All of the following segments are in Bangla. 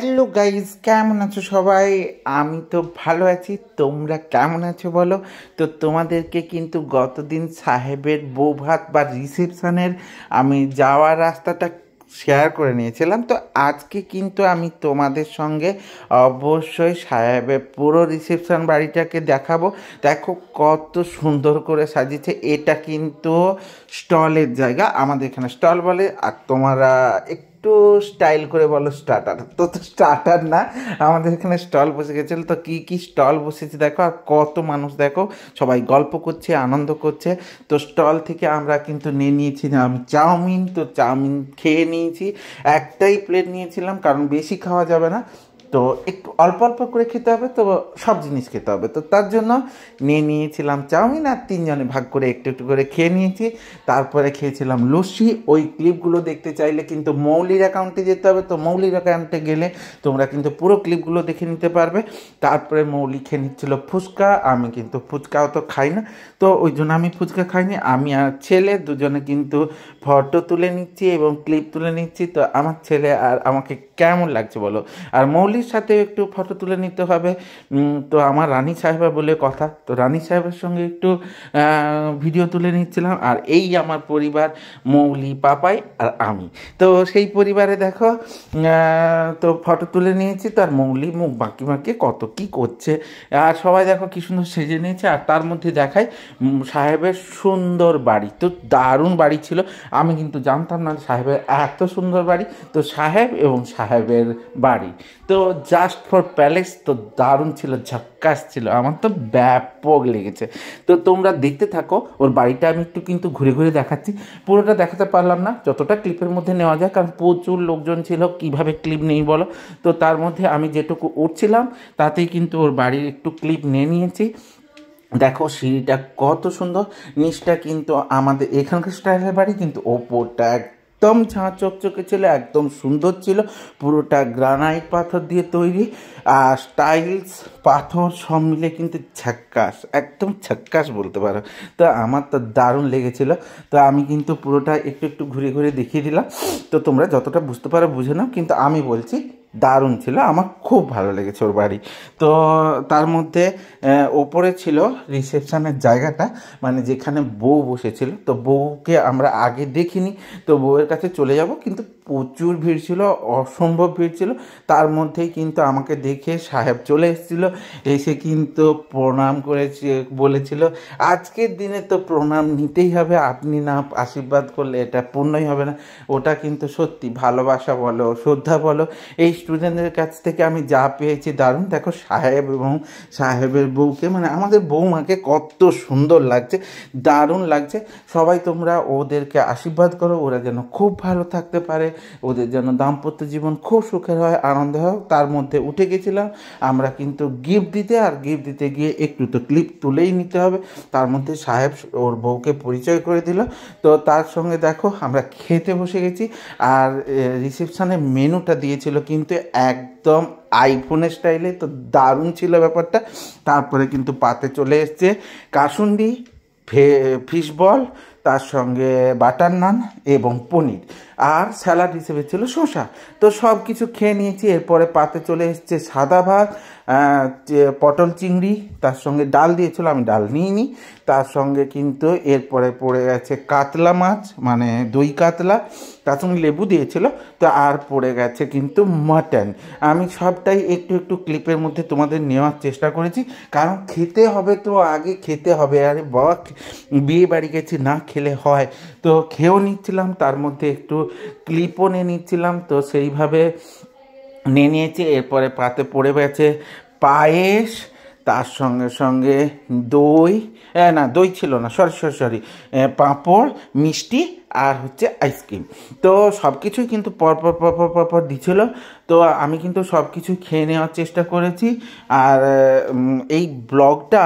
হ্যালো গাইজ, কেমন আছো সবাই? আমি তো ভালো আছি। তোমরা কেমন আছো বলো? তো তোমাদেরকে কিন্তু গতদিন সাহেবের বৌভাত বা রিসেপশনের আমি যাওয়ার রাস্তাটা শেয়ার করে নিয়েছিলাম। তো আজকে কিন্তু আমি তোমাদের সঙ্গে অবশ্যই সাহেবের পুরো রিসেপশন বাড়িটাকে দেখাবো। দেখো কত সুন্দর করে সাজিয়েছে। এটা কিন্তু স্টলের জায়গা, আমাদের এখানে স্টল বলে, আর তোমরা একটু স্টাইল করে বলো স্টার্টার। তো স্টার্টার না, আমাদের এখানে স্টল বসে গেছিলো। তো কী কী স্টল বসেছে দেখো, আর কত মানুষ দেখো, সবাই গল্প করছে, আনন্দ করছে। তো স্টল থেকে আমরা কিন্তু নিয়ে নিয়েছিলাম চাউমিন। তো চাউমিন খেয়ে নিয়েছি, একটাই প্লেট নিয়েছিলাম কারণ বেশি খাওয়া যাবে না। তো একটু অল্প অল্প করে খেতে হবে, তো সব জিনিস খেতে হবে, তো তার জন্য নিয়ে নিয়েছিলাম চাউমিন, আর তিনজনে ভাগ করে একটু একটু করে খেয়ে নিয়েছি। তারপরে খেয়েছিলাম লস্যি। ওই ক্লিপগুলো দেখতে চাইলে কিন্তু মৌলির অ্যাকাউন্টে যেতে হবে। তো মৌলির অ্যাকাউন্টে গেলে তোমরা কিন্তু পুরো ক্লিপগুলো দেখে নিতে পারবে। তারপরে মৌলি খেয়ে নিচ্ছিল ফুচকা। আমি কিন্তু ফুচকাও তো খাই না, তো ওই জন্য আমি ফুচকা খাইনি। আমি আর ছেলে দুজনে কিন্তু ফটো তুলে নিচ্ছি এবং ক্লিপ তুলে নিচ্ছি। তো আমার ছেলে আর আমাকে কেমন লাগছে বলো? আর মৌলির সাথে একটু ফটো তুলে নিতে হবে। তো আমার রানী সাহেবা বলে কথা, তো রানী সাহেবের সঙ্গে একটু ভিডিও তুলে নিচ্ছিলাম। আর এই আমার পরিবার, মৌলি, পাপাই আর আমি। তো সেই পরিবারে দেখো, তো ফটো তুলে নিয়েছি। তার মৌলি মুখ বাঁকি বাঁকি কত কি করছে, আর সবাই দেখো কি সুন্দর সেজে নিয়েছে। আর তার মধ্যে দেখায় সাহেবের সুন্দর বাড়ি। তো দারুণ বাড়ি ছিল, আমি কিন্তু জানতাম না সাহেবের এত সুন্দর বাড়ি। তো সাহেব এবং সাহেবের বাড়ি তো জাস্ট ফর প্যালেস, তো দারুণ ছিল, ঝক্কাস ছিল, আমার তো ব্যাপক লেগেছে। তো তোমরা দেখতে থাকো, ওর বাড়িটা আমি একটু কিন্তু ঘুরে ঘুরে দেখাচ্ছি। পুরোটা দেখাতে পারলাম না, যতটা ক্লিপের মধ্যে নেওয়া যায়, কারণ প্রচুর লোকজন ছিল, কিভাবে ক্লিপ নেই বলো? তো তার মধ্যে আমি যেটুকু উঠছিলাম তাতেই কিন্তু ওর বাড়ির একটু ক্লিপ নিয়ে নিয়েছি। দেখো সিঁড়িটা কত সুন্দর, নিচটা কিন্তু আমাদের এখানকার স্টাইলের বাড়ি, কিন্তু ওপরটা একদম ঝাঁ চকচকে ছিল, একদম সুন্দর ছিল। পুরোটা গ্রানাইট পাথর দিয়ে তৈরি, আর টাইলস পাথর সব মিলে কিন্তু ঝাক্কাস, একদম ঝাক্কাস বলতে পারো। তো আমার তো দারুণ লেগেছিল। তো আমি কিন্তু পুরোটা একটু একটু ঘুরে ঘুরে দেখিয়ে দিলাম। তো তোমরা যতটা বুঝতে পারো বুঝে নাও, কিন্তু আমি বলছি দারুণ ছিল, আমার খুব ভালো লেগেছে ওর বাড়ি। তো তার মধ্যে ওপরে ছিল রিসেপশনের জায়গাটা, মানে যেখানে বউ বসেছিল। তো বউকে আমরা আগে দেখিনি, তো বউয়ের কাছে চলে যাব, কিন্তু প্রচুর ভিড় ছিল, অসম্ভব ভিড় ছিল। তার মধ্যেই কিন্তু আমাকে দেখে সাহেব চলে এসেছিল, এসে কিন্তু প্রণাম করেছে, বলেছিল আজকের দিনে তো প্রণাম নিতেই হবে, আপনি না আশীর্বাদ করলে এটা পূর্ণই হবে না। ওটা কিন্তু সত্যি ভালোবাসা বলো, শ্রদ্ধা বলো, এই স্টুডেন্টদের কাছ থেকে আমি যা পেয়েছি দারুণ। দেখো সাহেব এবং সাহেবের বউকে, মানে আমাদের বৌমাকে কত সুন্দর লাগছে, দারুণ লাগছে। সবাই তোমরা ওদেরকে আশীর্বাদ করো, ওরা যেন খুব ভালো থাকতে পারে, ওদের যেন দাম্পত্য জীবন খুব সুখের হয়, আনন্দ হয়। তার মধ্যে উঠে গেছিলাম আমরা কিন্তু গিফট দিতে, আর গিফট দিতে গিয়ে একটু তো ক্লিপ তুলেই নিতে হবে। তার মধ্যে সাহেব ওর বউকে পরিচয় করে দিল। তো তার সঙ্গে দেখো আমরা খেতে বসে গেছি। আর রিসেপশনের মেনুটা দিয়েছিল কিন্তু একদম আইফোনের স্টাইলে, তো দারুণ ছিল ব্যাপারটা। তারপরে কিন্তু পাতে চলে এসছে কাসুন্দি, ফিশ বল, তার সঙ্গে বাটার নান এবং পনির, আর স্যালাড হিসেবে ছিল শসা। তো সব কিছু খেয়ে নিয়েছি। এরপরে পাতে চলে এসছে সাদা ভাত, পটল চিংড়ি, তার সঙ্গে ডাল দিয়েছিল, আমি ডাল নিইনি। তার সঙ্গে কিন্তু এরপরে পড়ে গেছে কাতলা মাছ, মানে দই কাতলা, তার সঙ্গে লেবু দিয়েছিল। তো আর পড়ে গেছে কিন্তু মাটন। আমি সবটাই একটু একটু ক্লিপের মধ্যে তোমাদের নেওয়ার চেষ্টা করেছি, কারণ খেতে হবে, তো আগে খেতে হবে। আরে বাবা, বিয়ে বাড়ি গেছি, না খেলে হয়? তো খেয়েও নিচ্ছিলাম, তার মধ্যে একটু ক্লিপও নিয়ে নিচ্ছিলাম। তো সেইভাবে নিয়ে নিয়েছি। এরপরে পাতে পড়ে গেছে পায়েস, তার সঙ্গে সঙ্গে দই, না দই ছিল না, সরি সরি সরি, পাঁপড়, মিষ্টি, আর হচ্ছে আইসক্রিম। তো সব কিছুই কিন্তু পরপর পরপর পরপর দিছিল। তো আমি কিন্তু সব কিছু খেয়ে নেওয়ার চেষ্টা করেছি। আর এই ব্লগটা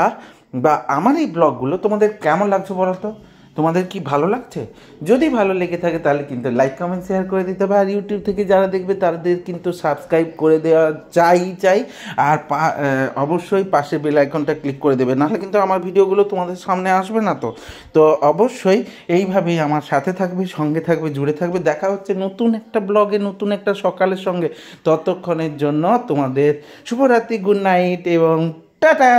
বা আমার এই ব্লগগুলো তোমাদের কেমন লাগছে বলো তো? তোমাদের কি ভালো লাগছে? যদি ভালো লেগে থাকে তাহলে কিন্তু লাইক কমেন্ট শেয়ার করে দিতে হবে। আর ইউটিউব থেকে যারা দেখবে তাদের কিন্তু সাবস্ক্রাইব করে দেওয়া চাই। আর অবশ্যই পাশে বেল আইকনটা ক্লিক করে দেবে, নাহলে কিন্তু আমার ভিডিওগুলো তোমাদের সামনে আসবে না। তো অবশ্যই এইভাবেই আমার সাথে থাকবে, সঙ্গে থাকবে, জুড়ে থাকবে। দেখা হচ্ছে নতুন একটা ব্লগে, নতুন একটা সকালের সঙ্গে। ততক্ষণের জন্য তোমাদের শুভরাত্রি, গুড নাইট এবং টাটা।